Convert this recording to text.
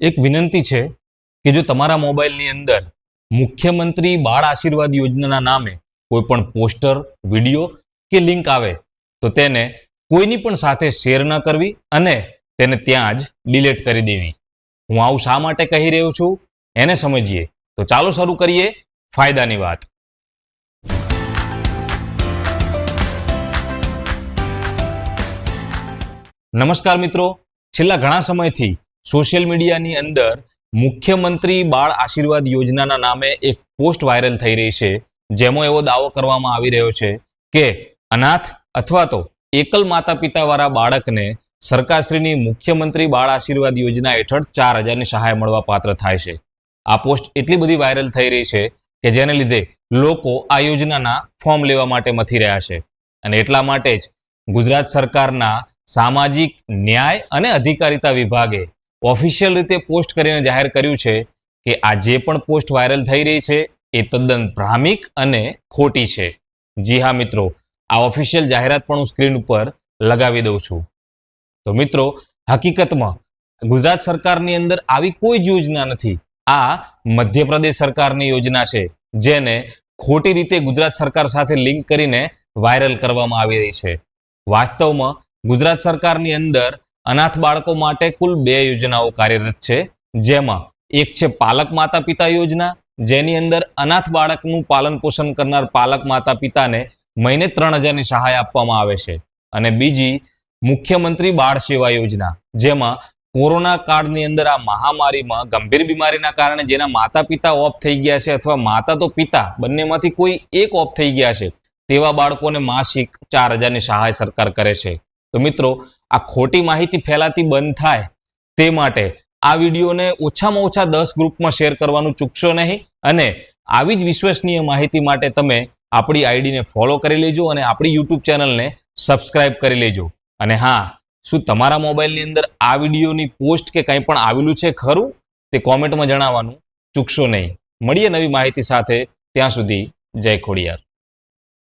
એક વિનંતી છે કે જો તમારા મોબાઈલની અંદર મુખ્યમંત્રી બાળ આશીર્વાદ યોજનાના નામે કોઈ પણ પોસ્ટર, વિડીયો કે લિંક આવે તો તેને કોઈની પણ સાથે શેર ન કરવી અને તેને ત્યાં જ ડિલીટ કરી દેવી. હું આવું શા માટે કહી રહ્યો છું એને સમજીએ. તો ચાલો શરૂ કરીએ ફાયદાની વાત. નમસ્કાર મિત્રો, છેલ્લા ઘણા સમયથી સોશિયલ મીડિયાની અંદર મુખ્યમંત્રી બાળ આશીર્વાદ યોજનાના નામે એક પોસ્ટ વાયરલ થઈ રહી છે, જેમાં એવો દાવો કરવામાં આવી રહ્યો છે કે અનાથ અથવા તો એકલ માતા પિતાવાળા બાળકને સરકારશ્રીની મુખ્યમંત્રી બાળ આશીર્વાદ યોજના હેઠળ 4,000ની સહાય મળવા પાત્ર થાય છે. આ પોસ્ટ એટલી બધી વાયરલ થઈ રહી છે કે જેને લીધે લોકો આ યોજનાના ફોર્મ લેવા માટે મથી રહ્યા છે. અને એટલા માટે જ ગુજરાત સરકારના સામાજિક ન્યાય અને અધિકારિતા વિભાગે ઓફિશિયલ રીતે પોસ્ટ કરીને જાહેર કર્યું છે કે આ જે પણ પોસ્ટ વાયરલ થઈ રહી છે એ તદ્દન ભ્રામિક અને ખોટી છે. જી હા મિત્રો, આ ઓફિશિયલ જાહેરાત પણ હું સ્ક્રીન ઉપર લગાવી દઉં છું. તો મિત્રો, હકીકતમાં ગુજરાત સરકારની અંદર આવી કોઈ જ યોજના નથી. આ મધ્યપ્રદેશ સરકારની યોજના છે, જેને ખોટી રીતે ગુજરાત સરકાર સાથે લિંક કરીને વાયરલ કરવામાં આવી રહી છે. વાસ્તવમાં ગુજરાત સરકારની અંદર અનાથ બાળકો માટે કુલ 2 યોજનાઓ કાર્યરત છે, જેમાં એક છે પાલક માતા પિતા યોજના, જેની અંદર અનાથ બાળકનું પાલન પોષણ કરનાર પાલક માતા પિતાને મહિને 3,000ની સહાય આપવામાં આવે છે. અને બીજી મુખ્યમંત્રી બાળ સેવા યોજના, જેમાં કોરોના કાળની અંદર આ મહામારીમાં ગંભીર બીમારીના કારણે જેના માતા પિતા ઓફ થઈ ગયા છે અથવા માતા તો પિતા બંનેમાંથી કોઈ એક ઓફ થઈ ગયા છે તેવા બાળકોને માસિક 4,000ની સહાય સરકાર કરે છે. તો મિત્રો, આ ખોટી માહિતી ફેલાતી બંધ થાય તે માટે આ વિડીયોને ઓછામાં ઓછા 10 ગ્રુપમાં શેર કરવાનું ચૂકશો નહીં. અને આવી જ વિશ્વસનીય માહિતી માટે તમે આપણી આઈડીને ફોલો કરી લેજો અને આપણી યુટ્યુબ ચેનલને સબસ્ક્રાઇબ કરી લેજો. અને હા, શું તમારા મોબાઈલની અંદર આ વિડીયોની પોસ્ટ કે કંઈ પણ આવેલું છે ખરું? તે કોમેન્ટમાં જણાવવાનું ચૂકશો નહીં. મળીએ નવી માહિતી સાથે. ત્યાં સુધી જય ખોડિયાર.